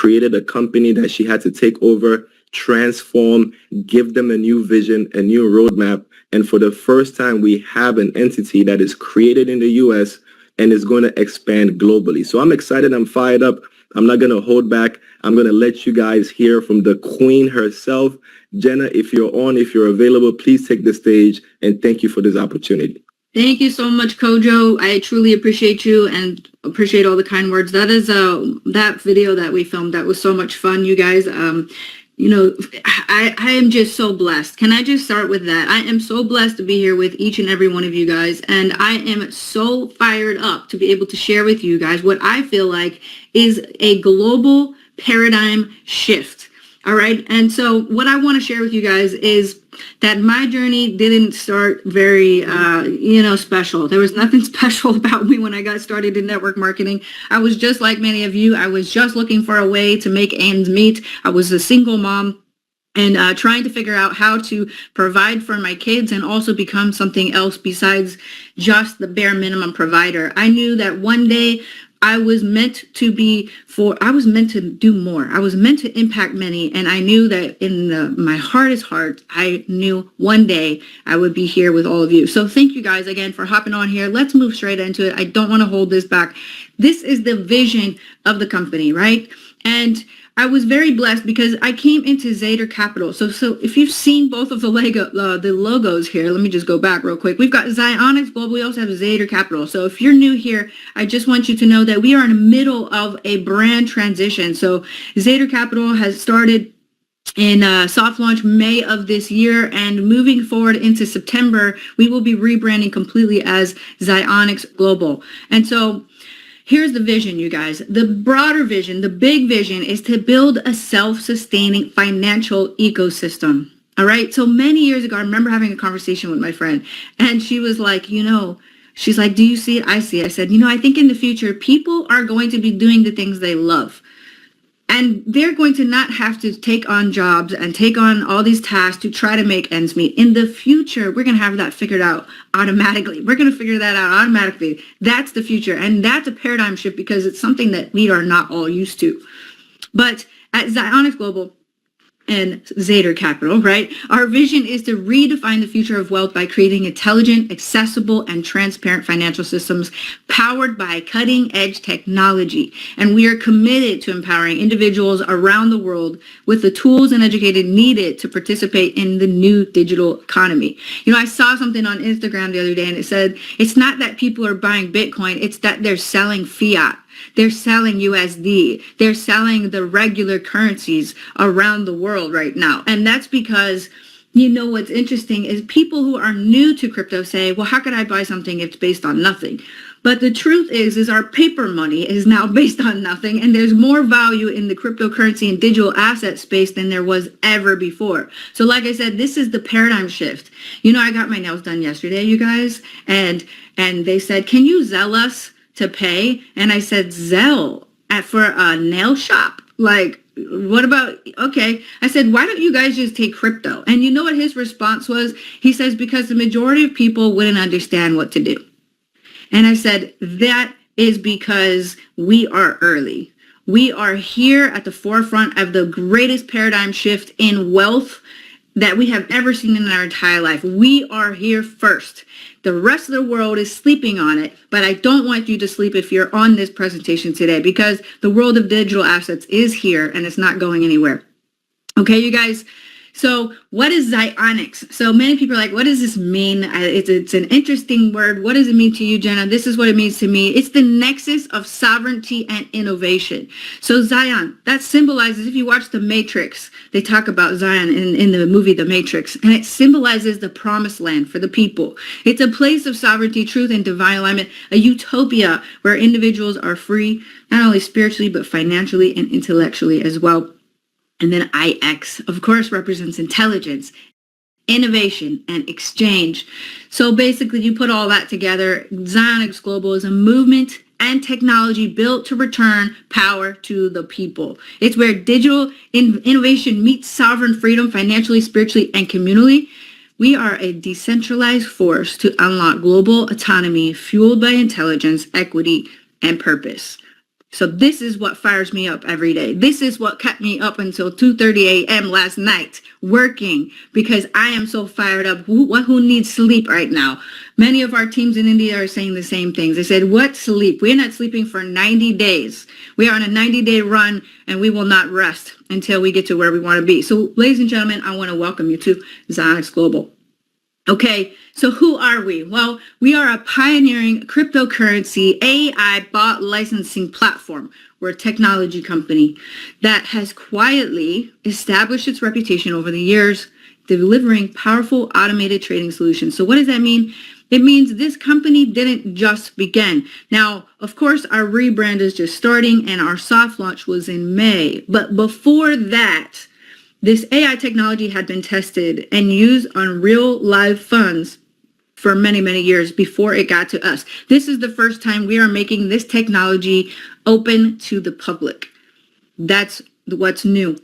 created a company that she had to take over, transform, give them a new vision, a new roadmap. And for the first time, we have an entity that is created in the U.S. and is going to expand globally. So I'm excited. I'm fired up. I'm not going to hold back. I'm going to let you guys hear from the queen herself. Jenna, if you're available, please take the stage, and thank you for this opportunity. Thank you so much, Kojo. I truly appreciate you and appreciate all the kind words. That is that video that we filmed. That was so much fun, you guys. I am just so blessed. Can I just start with that? I am so blessed to be here with each and every one of you guys. And I am so fired up to be able to share with you guys what I feel like is a global paradigm shift. All right. And so what I want to share with you guys is that my journey didn't start very, special. There was nothing special about me when I got started in network marketing. I was just like many of you. I was just looking for a way to make ends meet. I was a single mom and trying to figure out how to provide for my kids and also become something else besides just the bare minimum provider. I knew that one day I was meant to do more. I was meant to impact many. And I knew that in my hardest heart, I knew one day I would be here with all of you. So thank you guys again for hopping on here. Let's move straight into it. I don't want to hold this back. This is the vision of the company, right? And I was very blessed because I came into Zader Capital. So if you've seen both of the logos here, let me just go back real quick. We've got Zionix Global. We also have Zader Capital. So if you're new here, I just want you to know that we are in the middle of a brand transition. So Zader Capital has started in soft launch May of this year, and moving forward into September, we will be rebranding completely as Zionix Global. And so here's the vision, you guys. The broader vision, the big vision is to build a self-sustaining financial ecosystem. All right. So many years ago, I remember having a conversation with my friend, and she was like, she's like, do you see it? I see it. I said, I think in the future, people are going to be doing the things they love. And they're going to not have to take on jobs and take on all these tasks to try to make ends meet. In the future, we're going to have that figured out automatically. We're going to figure that out automatically. That's the future. And that's a paradigm shift because it's something that we are not all used to. But at Zionix Global and Zader Capital, right? Our vision is to redefine the future of wealth by creating intelligent, accessible, and transparent financial systems powered by cutting-edge technology. And we are committed to empowering individuals around the world with the tools and education needed to participate in the new digital economy. I saw something on Instagram the other day, and it said, it's not that people are buying Bitcoin, it's that they're selling fiat. They're selling USD. They're selling the regular currencies around the world right now. And that's because, what's interesting is people who are new to crypto say, well, how could I buy something if it's based on nothing? But the truth is our paper money is now based on nothing. And there's more value in the cryptocurrency and digital asset space than there was ever before. So like I said, this is the paradigm shift. I got my nails done yesterday, you guys, and they said, can you Zelle us to pay? And I said, Zelle for a nail shop? Like, what about, okay. I said, why don't you guys just take crypto? And you know what his response was? He says, because the majority of people wouldn't understand what to do. And I said, that is because we are early. We are here at the forefront of the greatest paradigm shift in wealth that we have ever seen in our entire life. We are here first. The rest of the world is sleeping on it, but I don't want you to sleep if you're on this presentation today, because the world of digital assets is here and it's not going anywhere. Okay, you guys. So what is Zionix? So many people are like, what does this mean? It's an interesting word. What does it mean to you, Jenna? This is what it means to me. It's the nexus of sovereignty and innovation. So Zion, that symbolizes, if you watch The Matrix, they talk about Zion in the movie The Matrix, and it symbolizes the promised land for the people. It's a place of sovereignty, truth, and divine alignment, a utopia where individuals are free, not only spiritually, but financially and intellectually as well. And then IX, of course, represents intelligence, innovation, and exchange. So basically, you put all that together, Zionix Global is a movement and technology built to return power to the people. It's where digital innovation meets sovereign freedom financially, spiritually, and communally. We are a decentralized force to unlock global autonomy fueled by intelligence, equity, and purpose. So this is what fires me up every day. This is what kept me up until 2:30 a.m. last night working, because I am so fired up. Who needs sleep right now? Many of our teams in India are saying the same things. They said, what sleep? We're not sleeping for 90 days. We are on a 90-day run, and we will not rest until we get to where we want to be. So ladies and gentlemen, I want to welcome you to Zionix Global. Okay, so who are we? Well, we are a pioneering cryptocurrency AI bot licensing platform. We're a technology company that has quietly established its reputation over the years, delivering powerful automated trading solutions. So what does that mean? It means this company didn't just begin. Now, of course, our rebrand is just starting and our soft launch was in May. But before that, this AI technology had been tested and used on real live funds for many, many years before it got to us. This is the first time we are making this technology open to the public. That's what's new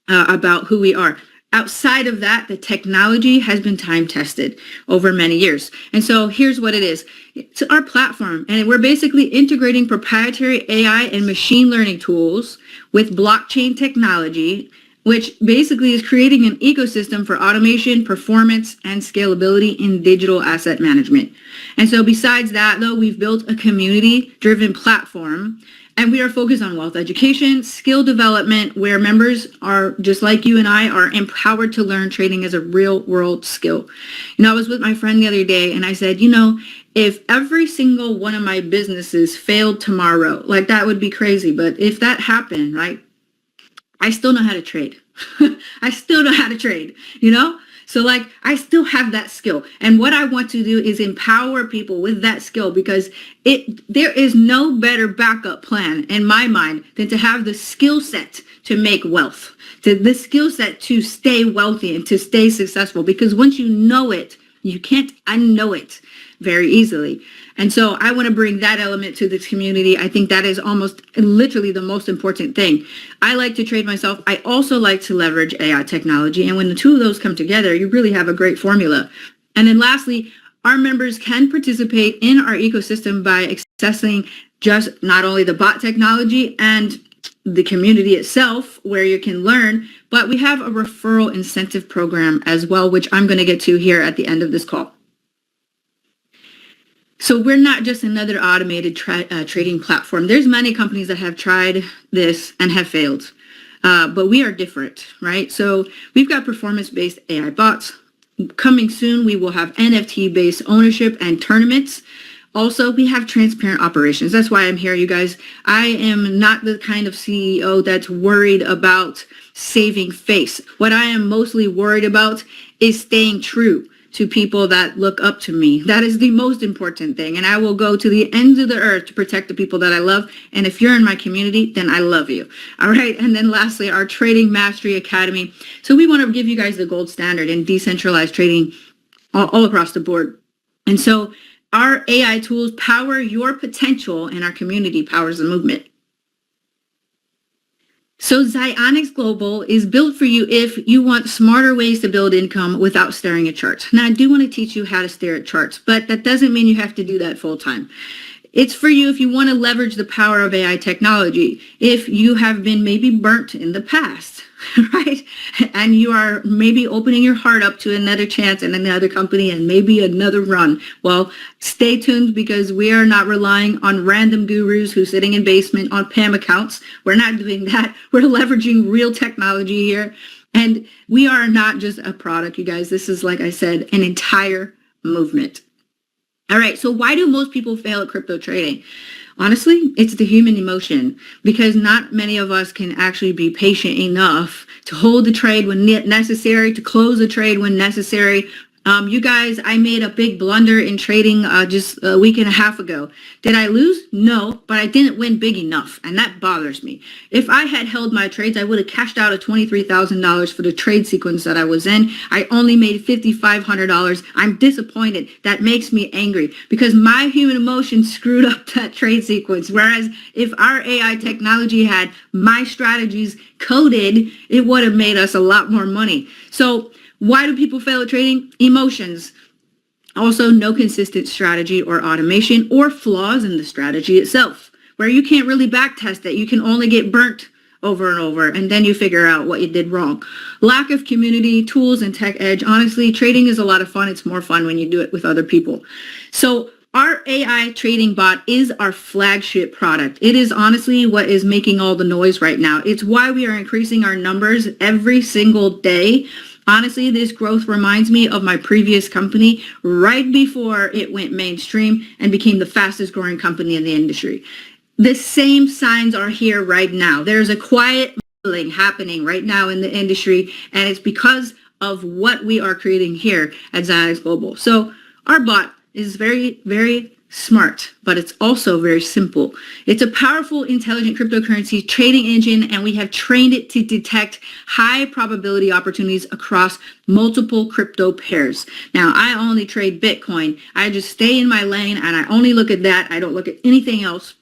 about who we are. Outside of that, the technology has been time tested over many years. And so here's what it is. It's our platform, and we're basically integrating proprietary AI and machine learning tools with blockchain technology, which basically is creating an ecosystem for automation, performance, and scalability in digital asset management. And so besides that, though, we've built a community-driven platform, and we are focused on wealth education, skill development, where members are, just like you and I, are empowered to learn trading as a real-world skill. You know, I was with my friend the other day, and I said, you know, if every single one of my businesses failed tomorrow, like that would be crazy. But if that happened, right, I still know how to trade. I still know how to trade, you know? So like, I still have that skill. And what I want to do is empower people with that skill, because there is no better backup plan in my mind than to have the skill set to make wealth, the skill set to stay wealthy and to stay successful. Because once you know it, you can't unknow it very easily. And so I want to bring that element to this community. I think that is almost literally the most important thing. I like to trade myself. I also like to leverage AI technology. And when the two of those come together, you really have a great formula. And then lastly, our members can participate in our ecosystem by accessing just not only the bot technology and the community itself where you can learn, but we have a referral incentive program as well, which I'm going to get to here at the end of this call. So we're not just another automated trading platform. There's many companies that have tried this and have failed, but we are different, right? So we've got performance-based AI bots. Coming soon, we will have NFT-based ownership and tournaments. Also, we have transparent operations. That's why I'm here, you guys. I am not the kind of CEO that's worried about saving face. What I am mostly worried about is staying true to people that look up to me. That is the most important thing. And I will go to the ends of the earth to protect the people that I love. And if you're in my community, then I love you. All right. And then lastly, our Trading Mastery Academy. So we want to give you guys the gold standard in decentralized trading all across the board. And so our AI tools power your potential, and our community powers the movement. So Zionix Global is built for you if you want smarter ways to build income without staring at charts. Now, I do want to teach you how to stare at charts, but that doesn't mean you have to do that full time. It's for you if you want to leverage the power of AI technology, if you have been maybe burnt in the past, right? And you are maybe opening your heart up to another chance and another company and maybe another run. Well, stay tuned, because we are not relying on random gurus who's sitting in basement on PAM accounts. We're not doing that. We're leveraging real technology here. And we are not just a product, you guys. This is, like I said, an entire movement. All right, so why do most people fail at crypto trading? Honestly, it's the human emotion, because not many of us can actually be patient enough to hold the trade when necessary, to close the trade when necessary. You guys, I made a big blunder in trading just a week and a half ago. Did I lose? No, but I didn't win big enough, and that bothers me. If I had held my trades, I would have cashed out at $23,000 for the trade sequence that I was in. I only made $5,500. I'm disappointed. That makes me angry, because my human emotion screwed up that trade sequence. Whereas if our AI technology had my strategies coded, it would have made us a lot more money. So why do people fail at trading? Emotions. Also, no consistent strategy or automation, or flaws in the strategy itself. where you can't really back test it. You can only get burnt over and over, and then you figure out what you did wrong. Lack of community, tools, and tech edge. Honestly, trading is a lot of fun. It's more fun when you do it with other people. So our AI trading bot is our flagship product. It is honestly what is making all the noise right now. It's why we are increasing our numbers every single day. Honestly, this growth reminds me of my previous company right before it went mainstream and became the fastest growing company in the industry. The same signs are here right now. There's a quiet bubbling happening right now in the industry, and it's because of what we are creating here at Zionix Global. So our bot is very, very smart, but it's also very simple. It's a powerful, intelligent cryptocurrency trading engine, and we have trained it to detect high probability opportunities across multiple crypto pairs. Now, I only trade Bitcoin. I just stay in my lane, and I only look at that. I don't look at anything else.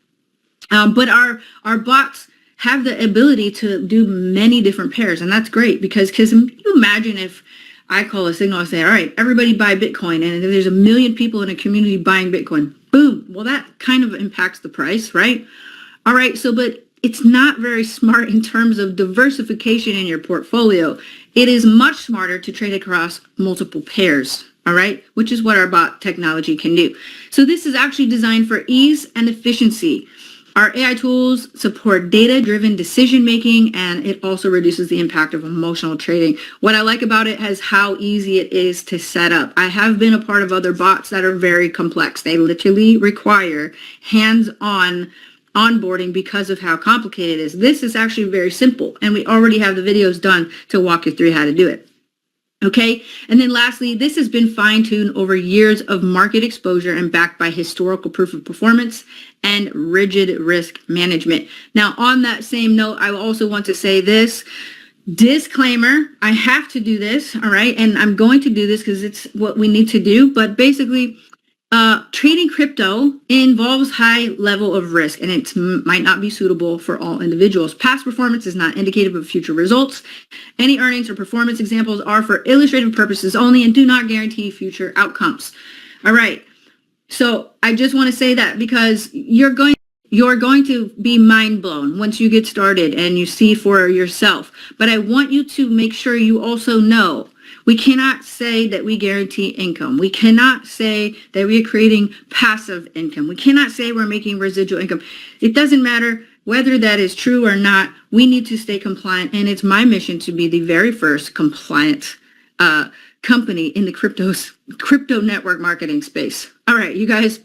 But our bots have the ability to do many different pairs, and that's great because can you imagine if I call a signal and say, all right, everybody buy Bitcoin, and there's 1 million people in a community buying Bitcoin. Boom. Well, that kind of impacts the price, right? All right. So, but it's not very smart in terms of diversification in your portfolio. It is much smarter to trade across multiple pairs. All right, which is what our bot technology can do. So this is actually designed for ease and efficiency. Our AI tools support data-driven decision-making, and it also reduces the impact of emotional trading. What I like about it is how easy it is to set up. I have been a part of other bots that are very complex. They literally require hands-on onboarding because of how complicated it is. This is actually very simple, and we already have the videos done to walk you through how to do it. Okay, and then lastly, this has been fine-tuned over years of market exposure and backed by historical proof of performance and rigid risk management. Now, on that same note, I also want to say this disclaimer. I have to do this, all right, and I'm going to do this because it's what we need to do, but basically, trading crypto involves high level of risk, and it might not be suitable for all individuals. Past performance is not indicative of future results. Any earnings or performance examples are for illustrative purposes only and do not guarantee future outcomes. All right. So I just want to say that because you're going to be mind blown once you get started and you see for yourself. But I want you to make sure you also know we cannot say that we guarantee income. We cannot say that we are creating passive income. We cannot say we're making residual income. It doesn't matter whether that is true or not. We need to stay compliant, and it's my mission to be the very first compliant company in the crypto network marketing space. All right, you guys.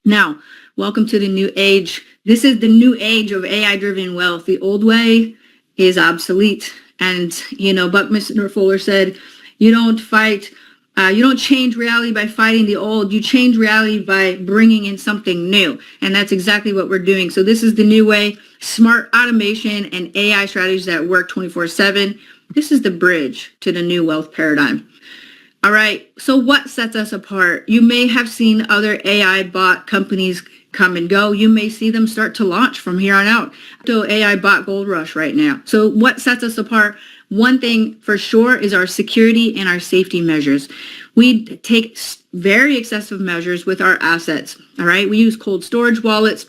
Now, welcome to the new age. This is the new age of AI-driven wealth. The old way is obsolete. And, you know, Buckminster Fuller said, you don't change reality by fighting the old. You change reality by bringing in something new. And that's exactly what we're doing. So this is the new way, smart automation and AI strategies that work 24/7. This is the bridge to the new wealth paradigm. All right. So what sets us apart? You may have seen other AI bot companies come and go. You may see them start to launch from here on out. So AI bot gold rush right now. So what sets us apart? One thing for sure is our security and our safety measures. We take very excessive measures with our assets. All right. We use cold storage wallets,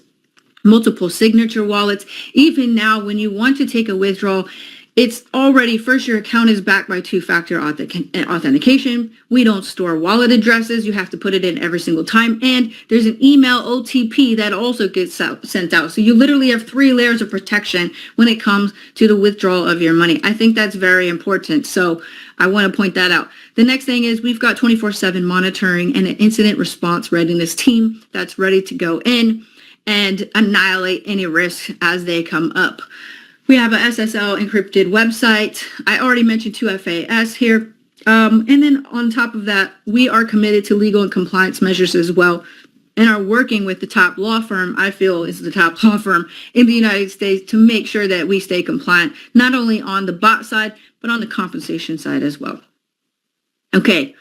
multiple signature wallets. Even now, when you want to take a withdrawal, it's already, first, your account is backed by two-factor authentication. We don't store wallet addresses. You have to put it in every single time. And there's an email OTP that also gets sent out. So you literally have 3 layers of protection when it comes to the withdrawal of your money. I think that's very important. So I want to point that out. The next thing is we've got 24/7 monitoring and an incident response readiness team that's ready to go in and annihilate any risks as they come up. We have a SSL encrypted website. I already mentioned 2FAS here. And then on top of that, we are committed to legal and compliance measures as well, and are working with the top law firm, I feel is the top law firm in the United States, to make sure that we stay compliant, not only on the bot side, but on the compensation side as well. Okay.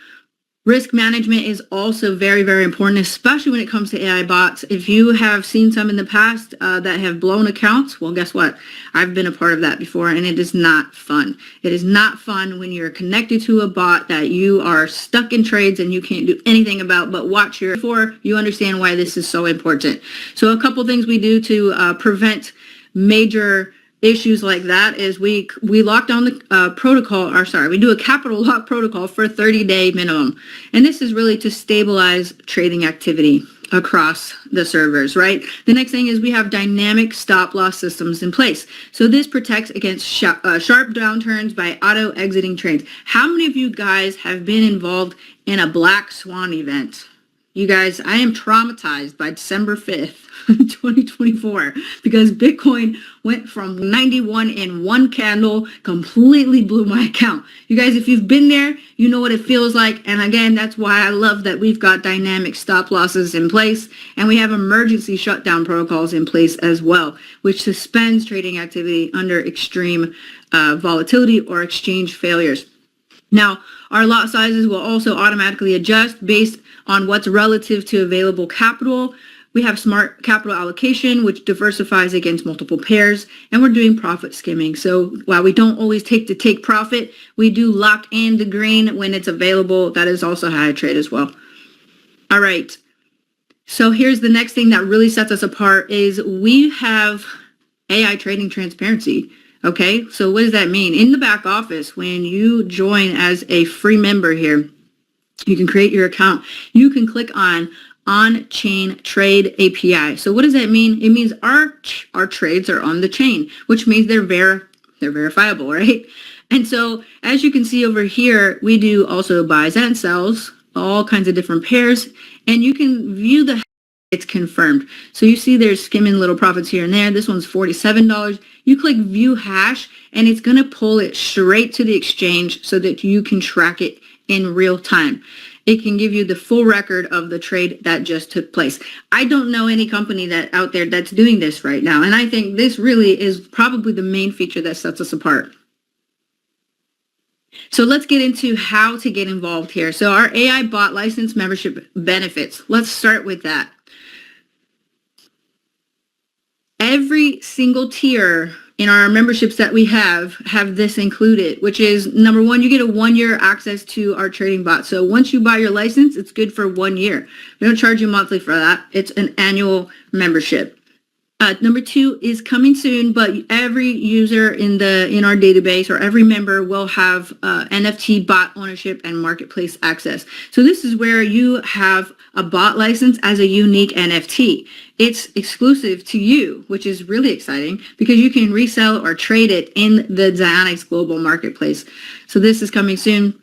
Risk management is also very, very important, especially when it comes to AI bots. If you have seen some in the past that have blown accounts, well, guess what? I've been a part of that before, and it is not fun. It is not fun when you're connected to a bot that you are stuck in trades and you can't do anything about but watch your before you understand why this is so important. So a couple things we do to prevent major issues like that is we lock down the protocol, or sorry, we do a capital lock protocol for a 30-day minimum. And this is really to stabilize trading activity across the servers, right? The next thing is we have dynamic stop loss systems in place. So this protects against sharp downturns by auto exiting trades. How many of you guys have been involved in a black swan event? You guys, I am traumatized by December 5th, 2024, because Bitcoin went from 91 in one candle, completely blew my account. You guys, if you've been there, you know what it feels like. And again, that's why I love that we've got dynamic stop losses in place, and we have emergency shutdown protocols in place as well, which suspends trading activity under extreme volatility or exchange failures. Now, our lot sizes will also automatically adjust based on what's relative to available capital. We have smart capital allocation, which diversifies against multiple pairs, and we're doing profit skimming. So while we don't always take profit, we do lock in the green when it's available. That is also how I trade as well. All right. So here's the next thing that really sets us apart is we have AI trading transparency. Okay, so what does that mean? In the back office, when you join as a free member here, you can create your account. You can click on-chain trade API. So what does that mean? It means our trades are on the chain, which means they're verifiable, right? And so as you can see over here, we do also buys and sells, all kinds of different pairs, and you can view the it's confirmed. So you see there's skimming little profits here and there. This one's $47. You click view hash and it's going to pull it straight to the exchange so that you can track it in real time. It can give you the full record of the trade that just took place. I don't know any company that out there that's doing this right now. And I think this really is probably the main feature that sets us apart. So let's get into how to get involved here. So our AI bot license membership benefits. Let's start with that. Every single tier in our memberships that we have this included, which is number one, you get a 1-year access to our trading bot. So once you buy your license, it's good for 1 year. We don't charge you monthly for that. It's an annual membership. Number two is coming soon, but every user in our database or every member will have NFT bot ownership and marketplace access. So this is where you have a bot license as a unique NFT. It's exclusive to you, which is really exciting because you can resell or trade it in the Zionix global marketplace. So this is coming soon.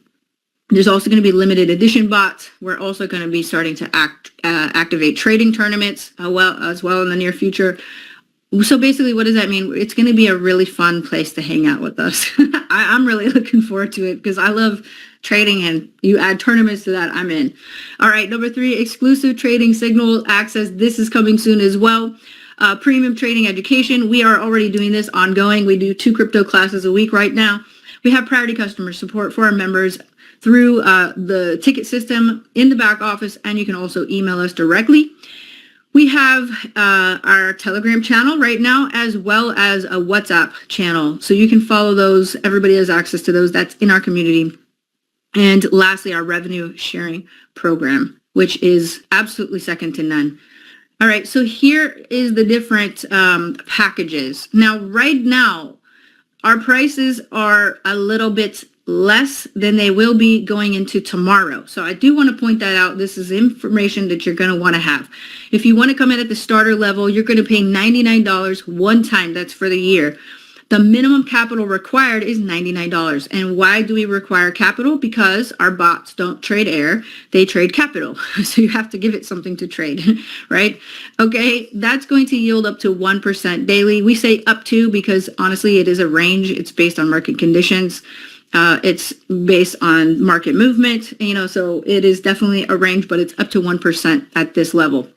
There's also going to be limited edition bots. We're also going to be starting to activate trading tournaments as well in the near future. So basically, what does that mean? It's going to be a really fun place to hang out with us. I'm really looking forward to it because I love trading, and you add tournaments to that, I'm in. All right, number three, exclusive trading signal access. This is coming soon as well. Premium trading education. We are already doing this ongoing. We do 2 crypto classes a week right now. We have priority customer support for our members through the ticket system in the back office, and you can also email us directly. We have our Telegram channel right now, as well as a WhatsApp channel. So you can follow those. Everybody has access to those. That's in our community. And lastly, our revenue sharing program, which is absolutely second to none. All right, so here is the different packages. Now, right now, our prices are a little bit less than they will be going into tomorrow. So I do want to point that out. This is information that you're going to want to have. If you want to come in at the starter level, you're going to pay $99 one time. That's for the year. The minimum capital required is $99. And why do we require capital? Because our bots don't trade air, they trade capital. So you have to give it something to trade, right? Okay, that's going to yield up to 1% daily. We say up to because honestly, it is a range. It's based on market conditions. It's based on market movement, so it is definitely a range, but it's up to 1% at this level.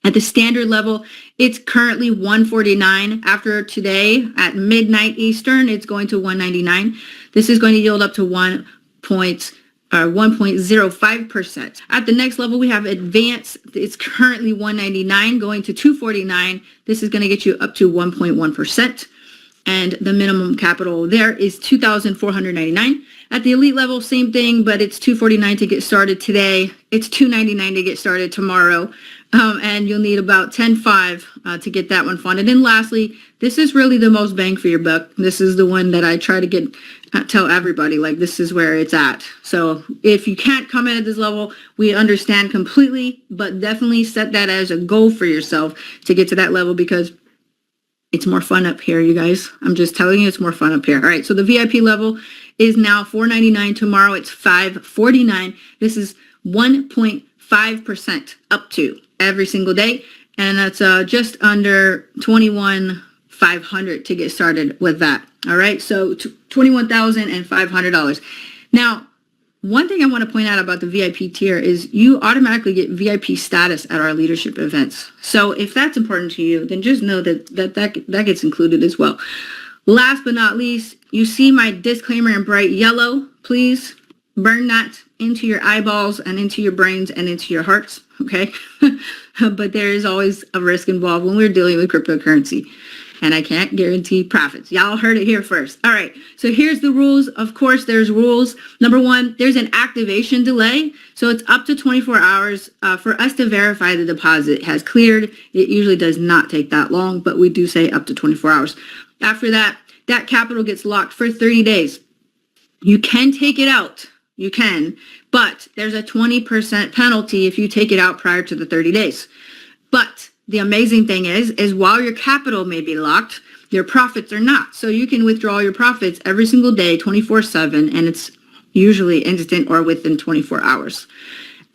At the standard level, it's currently $149. After today at midnight Eastern, it's going to $199. This is going to yield up to 1.2 1.05%. At the next level, we have advanced. It's currently 199 going to 249. This is going to get you up to 1.1%. And the minimum capital there is 2,499. At the elite level, same thing, but it's 249 to get started today. It's 299 to get started tomorrow. And you'll need about 10.5 to get that one funded. And lastly, this is really the most bang for your buck. This is the one that I try to tell everybody, like, this is where it's at. So if you can't come in at this level, we understand completely, but definitely set that as a goal for yourself to get to that level, because it's more fun up here, you guys. I'm just telling you, it's more fun up here. All right, so the VIP level is now $499. Tomorrow it's $549. This is 1.5% up to every single day, and that's just under $21,500 to get started with that. All right, so $21,500. Now, one thing I want to point out about the VIP tier is you automatically get VIP status at our leadership events. So if that's important to you, then just know that gets included as well. Last but not least, you see my disclaimer in bright yellow. Please burn that into your eyeballs and into your brains and into your hearts, okay? But there is always a risk involved when we're dealing with cryptocurrency, and I can't guarantee profits. Y'all heard it here first. All right, so here's the rules. Of course, there's rules. Number one, there's an activation delay. So it's up to 24 hours for us to verify the deposit has cleared. It usually does not take that long, but we do say up to 24 hours. After that, that capital gets locked for 30 days. You can take it out. You can, but there's a 20% penalty if you take it out prior to the 30 days. But the amazing thing is while your capital may be locked, your profits are not. So you can withdraw your profits every single day, 24/7, and it's usually instant or within 24 hours.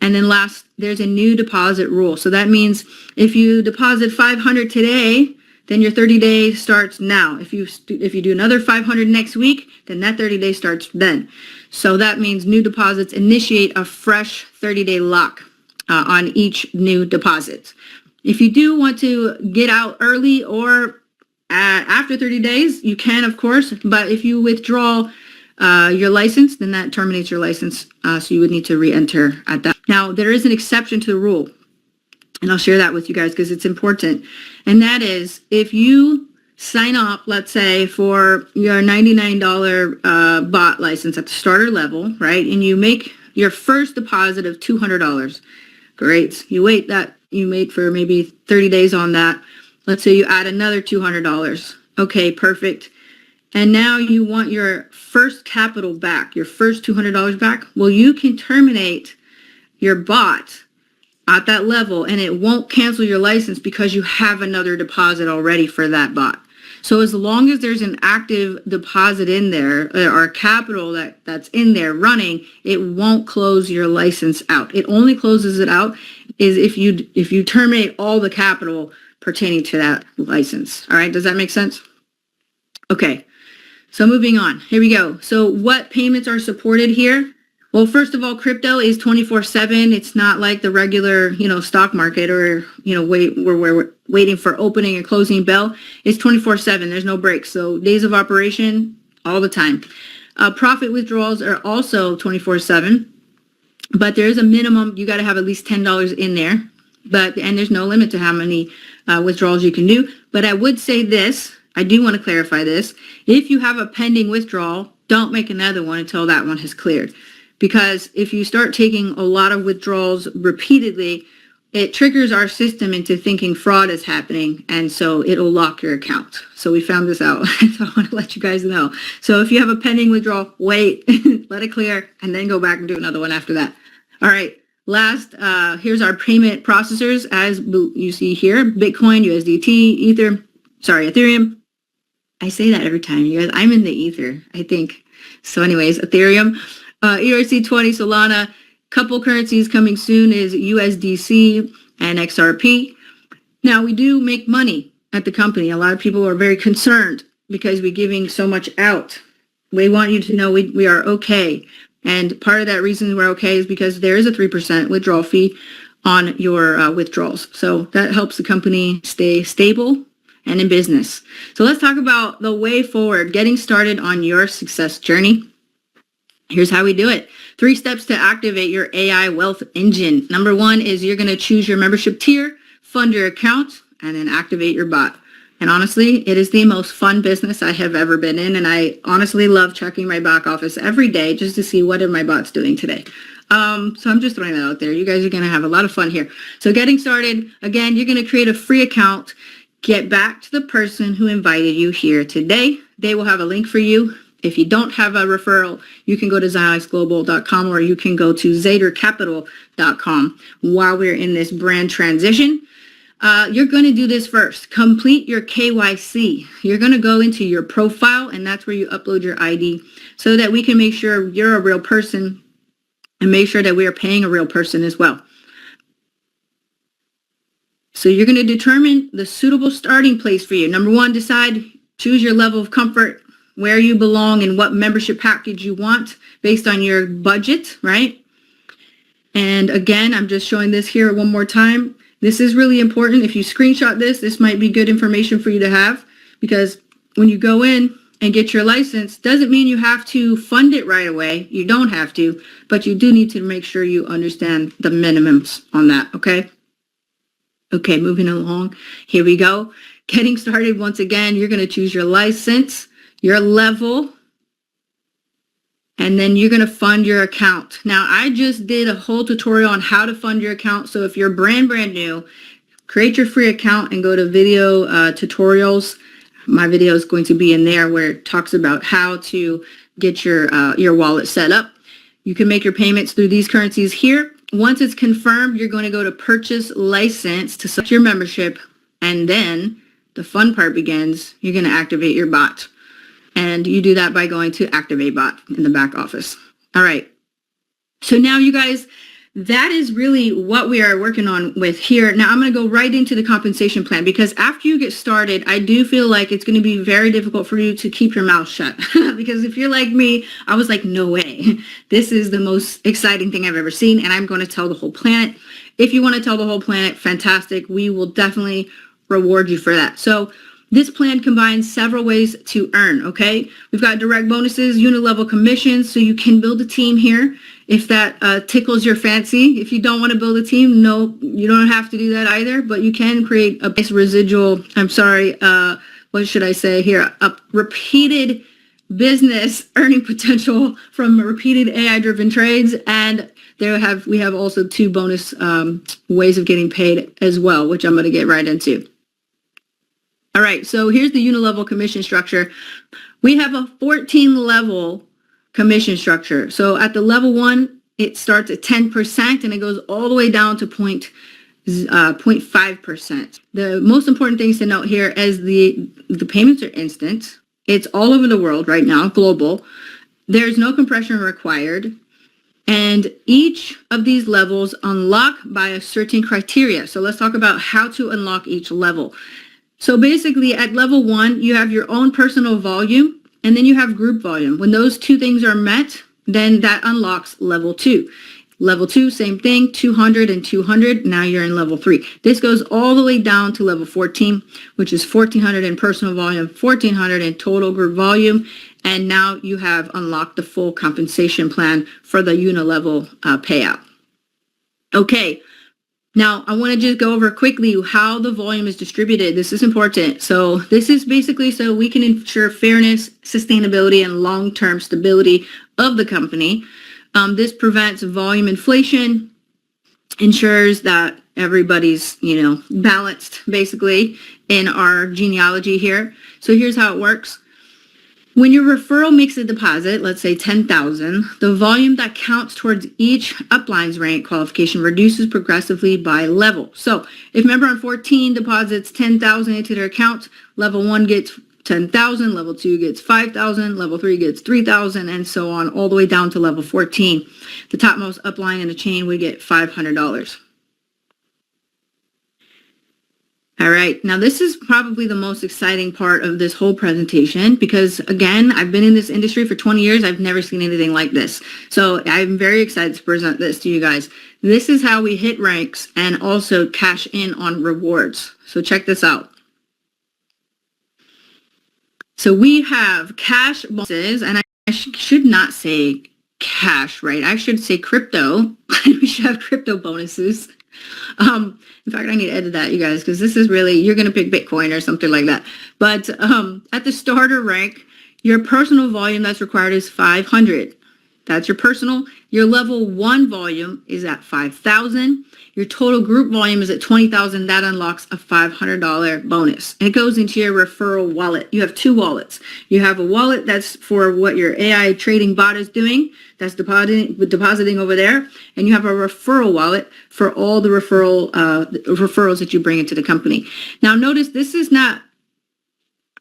And then last, there's a new deposit rule. So that means if you deposit 500 today, then your 30-day starts now. If you do another 500 next week, then that 30-day starts then. So that means new deposits initiate a fresh 30-day lock on each new deposit. If you do want to get out early or after 30 days, you can, of course. But if you withdraw your license, then that terminates your license. So you would need to re-enter at that. Now, there is an exception to the rule, and I'll share that with you guys because it's important. And that is if you sign up, let's say, for your $99 bot license at the starter level, right? And you make your first deposit of $200. Great. You wait for maybe 30 days on that. Let's say you add another $200. Okay, perfect. And now you want your first capital back, your first $200 back. Well, you can terminate your bot at that level and it won't cancel your license because you have another deposit already for that bot. So as long as there's an active deposit in there or capital that's in there running, it won't close your license out. It only closes it out is if you terminate all the capital pertaining to that license. All right, does that make sense? Okay, so moving on. Here we go. So what payments are supported here? Well, first of all, crypto is 24/7. It's not like the regular, stock market or, we're waiting for opening and closing bell. It's 24/7. There's no breaks. So days of operation all the time. Profit withdrawals are also 24/7, but there is a minimum. You got to have at least $10 in there, and there's no limit to how many withdrawals you can do. But I would say this. I do want to clarify this. If you have a pending withdrawal, don't make another one until that one has cleared. Because if you start taking a lot of withdrawals repeatedly, it triggers our system into thinking fraud is happening, and so it'll lock your account. So we found this out, so I want to let you guys know. So if you have a pending withdrawal, wait, let it clear, and then go back and do another one after that. All right, last, here's our payment processors, as you see here, Bitcoin, USDT, Ethereum. I say that every time, you guys. I'm in the ether, I think. So anyways, Ethereum. ERC20, Solana, couple currencies coming soon is USDC and XRP. Now, we do make money at the company. A lot of people are very concerned because we're giving so much out. We want you to know we are okay. And part of that reason we're okay is because there is a 3% withdrawal fee on your withdrawals. So that helps the company stay stable and in business. So let's talk about the way forward, getting started on your success journey. Here's how we do it. 3 steps to activate your AI wealth engine. Number 1 is you're going to choose your membership tier, fund your account, and then activate your bot. And honestly, it is the most fun business I have ever been in. And I honestly love checking my back office every day just to see what are my bots doing today. So I'm just throwing that out there. You guys are going to have a lot of fun here. So getting started, again, you're going to create a free account. Get back to the person who invited you here today. They will have a link for you. If you don't have a referral, you can go to zionixglobal.com or you can go to zadercapital.com while we're in this brand transition. You're going to do this first. Complete your KYC. You're going to go into your profile, and that's where you upload your ID so that we can make sure you're a real person and make sure that we are paying a real person as well. So you're going to determine the suitable starting place for you. Number 1, choose your level of comfort, where you belong and what membership package you want based on your budget, right? And again, I'm just showing this here one more time. This is really important. If you screenshot this might be good information for you to have, because when you go in and get your license, doesn't mean you have to fund it right away. You don't have to, but you do need to make sure you understand the minimums on that, okay? Okay, moving along. Here we go. Getting started, once again, you're going to choose your license, your level, and then you're going to fund your account. Now, I just did a whole tutorial on how to fund your account. So if you're brand new, create your free account and go to video tutorials. My video is going to be in there where it talks about how to get your wallet set up. You can make your payments through these currencies here. Once it's confirmed, you're going to go to purchase license to select your membership, and then the fun part begins. You're going to activate your bot. And you do that by going to activate bot in the back office. All right. So now you guys, that is really what we are working on with here. Now I'm going to go right into the compensation plan, because after you get started, I do feel like it's going to be very difficult for you to keep your mouth shut. Because if you're like me, I was like, no way. This is the most exciting thing I've ever seen. And I'm going to tell the whole planet. If you want to tell the whole planet, fantastic. We will definitely reward you for that. So this plan combines several ways to earn, okay? We've got direct bonuses, unit level commissions, so you can build a team here if that tickles your fancy. If you don't want to build a team, no, you don't have to do that either, but you can create a base residual, what should I say here? A repeated business earning potential from repeated AI-driven trades, and we have also 2 bonus ways of getting paid as well, which I'm going to get right into. All right, so here's the unilevel commission structure. We have a 14-level commission structure. So at the level 1, it starts at 10% and it goes all the way down to 0.5%. The most important things to note here is the payments are instant. It's all over the world right now, global. There's no compression required. And each of these levels unlock by a certain criteria. So let's talk about how to unlock each level. So basically at level 1, you have your own personal volume, and then you have group volume. When those 2 things are met, then that unlocks level 2. Level 2, same thing, 200 and 200. Now you're in level 3. This goes all the way down to level 14, which is 1400 in personal volume, 1400 in total group volume. And now you have unlocked the full compensation plan for the unilevel payout. Okay. Now, I want to just go over quickly how the volume is distributed. This is important. So this is basically so we can ensure fairness, sustainability, and long-term stability of the company. This prevents volume inflation, ensures that everybody's, balanced, basically, in our genealogy here. So here's how it works. When your referral makes a deposit, let's say 10,000, the volume that counts towards each upline's rank qualification reduces progressively by level. So if member on 14 deposits 10,000 into their account, level 1 gets 10,000, level 2 gets 5,000, level 3 gets 3,000, and so on, all the way down to level 14. The topmost upline in the chain would get $500. All right, now this is probably the most exciting part of this whole presentation because, again, I've been in this industry for 20 years. I've never seen anything like this. So I'm very excited to present this to you guys. This is how we hit ranks and also cash in on rewards. So check this out. So we have cash bonuses, and I should not say cash, right? I should say crypto. We should have crypto bonuses. In fact, I need to edit that, you guys, because this is really, you're going to pick Bitcoin or something like that. But at the starter rank, your personal volume that's required is 500. That's your personal. Your level 1 volume is at 5,000. Your total group volume is at 20,000. That unlocks a $500 bonus. And it goes into your referral wallet. You have 2 wallets. You have a wallet that's for what your AI trading bot is doing. That's depositing over there. And you have a referral wallet for all the referrals that you bring into the company. Now, notice this is not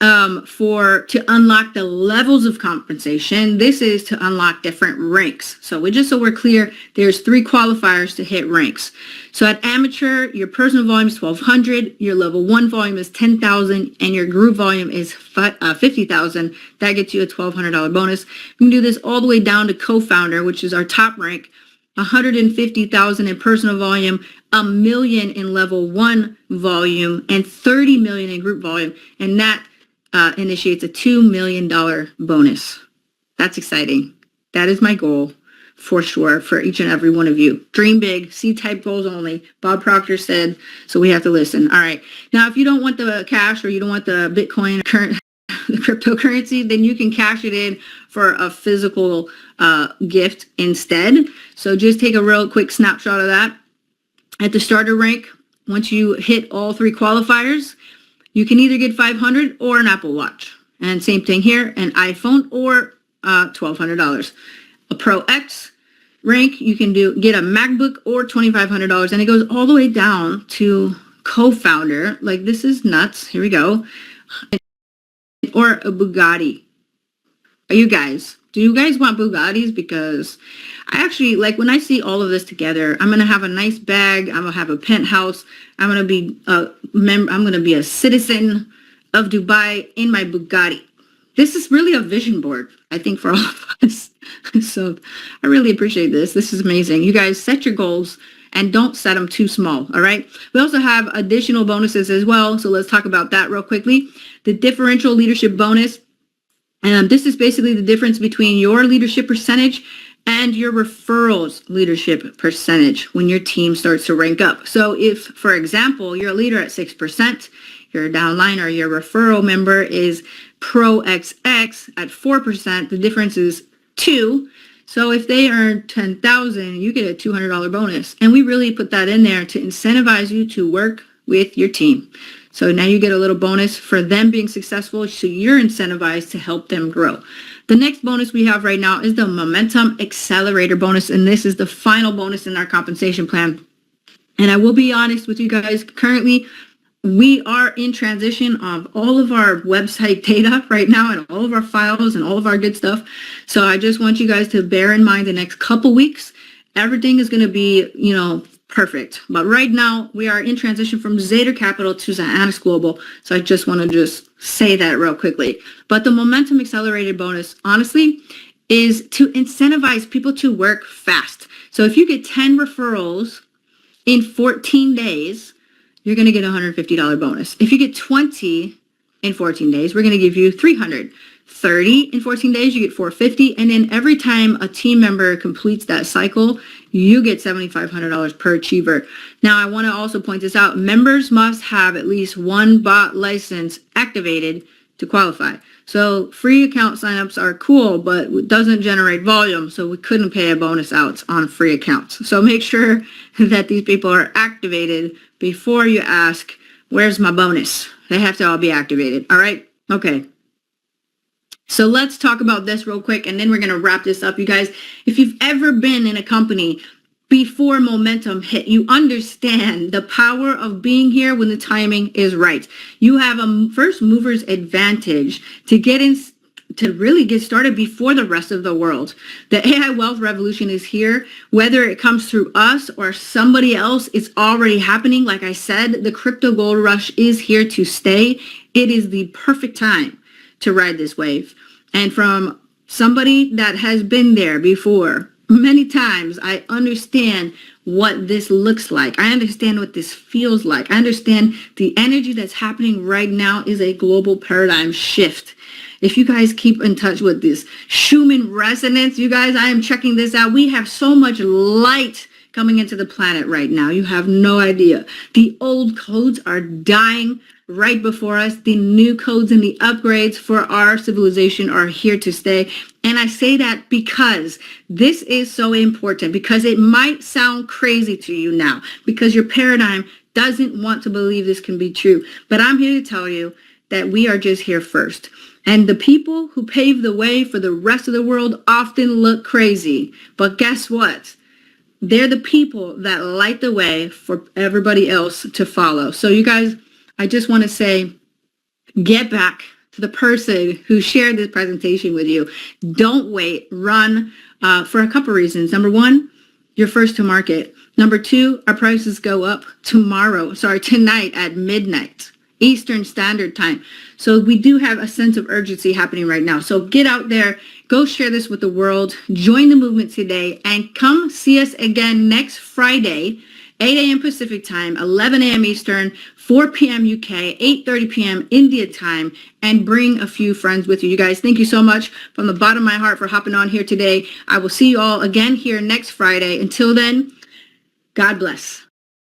to unlock the levels of compensation. This is to unlock different ranks. So we're clear, there's 3 qualifiers to hit ranks. So at amateur, your personal volume is 1,200, your level 1 volume is 10,000, and your group volume is 50,000. That gets you a $1,200 bonus. We can do this all the way down to co-founder, which is our top rank, 150,000 in personal volume, $1 million in level 1 volume, and 30 million in group volume. And that initiates a $2 million bonus. That's exciting. That is my goal for sure for each and every one of you. Dream big, C-type goals only. Bob Proctor said, so we have to listen. All right. Now, if you don't want the cash or you don't want the Bitcoin the cryptocurrency, then you can cash it in for a physical gift instead. So just take a real quick snapshot of that. At the starter rank, once you hit all 3 qualifiers, you can either get 500 or an Apple Watch. And same thing here, an iPhone or $1,200. A Pro X rank, you can get a MacBook or $2,500. And it goes all the way down to co-founder. Like, this is nuts. Here we go. Or a Bugatti. Do you guys want Bugattis? Because I actually, like, when I see all of this together, I'm going to have a nice bag. I'm going to have a penthouse. I'm going to be a citizen of Dubai in my Bugatti. This is really a vision board, I think, for all of us. So I really appreciate this. This is amazing. You guys set your goals and don't set them too small. All right. We also have additional bonuses as well. So let's talk about that real quickly. The differential leadership bonus. This is basically the difference between your leadership percentage and your referrals leadership percentage when your team starts to rank up. So if, for example, you're a leader at 6%, your downline or your referral member is Pro XX at 4%, the difference is 2. So if they earn 10,000, you get a $200 bonus. And we really put that in there to incentivize you to work with your team. So now you get a little bonus for them being successful, so you're incentivized to help them grow. The next bonus we have right now is the Momentum Accelerator bonus, and this is the final bonus in our compensation plan. And I will be honest with you guys, currently we are in transition of all of our website data right now and all of our files and all of our good stuff. So I just want you guys to bear in mind the next couple weeks, everything is going to be, perfect. But right now we are in transition from Zader Capital to Zionix Global. So I just want to say that real quickly. But the Momentum Accelerated bonus, honestly, is to incentivize people to work fast. So if you get 10 referrals in 14 days, you're going to get a $150 bonus. If you get 20 in 14 days, we're going to give you 300. 30 in 14 days, you get 450. And then every time a team member completes that cycle, you get $7,500 per achiever. Now, I want to also point this out. Members must have at least one bot license activated to qualify. So free account signups are cool, but it doesn't generate volume. So we couldn't pay a bonus out on free accounts. So make sure that these people are activated before you ask, where's my bonus? They have to all be activated. All right. Okay. So let's talk about this real quick, and then we're going to wrap this up. You guys, if you've ever been in a company before momentum hit, you understand the power of being here when the timing is right. You have a first mover's advantage to really get started before the rest of the world. The AI wealth revolution is here. Whether it comes through us or somebody else, it's already happening. Like I said, the crypto gold rush is here to stay. It is the perfect time to ride this wave. And from somebody that has been there before many times, I understand what this looks like. I understand what this feels like. I understand the energy that's happening right now is a global paradigm shift. If you guys keep in touch with this Schumann resonance, you guys, I am checking this out. We have so much light coming into the planet right now. You have no idea. The old codes are dying right before us. The new codes and the upgrades for our civilization are here to stay. And I say that because this is so important, because it might sound crazy to you now, because your paradigm doesn't want to believe this can be true. But I'm here to tell you that we are just here first. And the people who pave the way for the rest of the world often look crazy. But guess what? They're the people that light the way for everybody else to follow. So you guys, I just want to say, get back to the person who shared this presentation with you. Don't wait. Run for a couple reasons. Number one, you're first to market. Number two, our prices go up tonight at midnight, Eastern Standard Time. So we do have a sense of urgency happening right now. So get out there, go share this with the world, join the movement today, and come see us again next Friday, 8 a.m. Pacific Time, 11 a.m. Eastern, 4 p.m. UK, 8:30 p.m. India Time, and bring a few friends with you. You guys, thank you so much from the bottom of my heart for hopping on here today. I will see you all again here next Friday. Until then, God bless.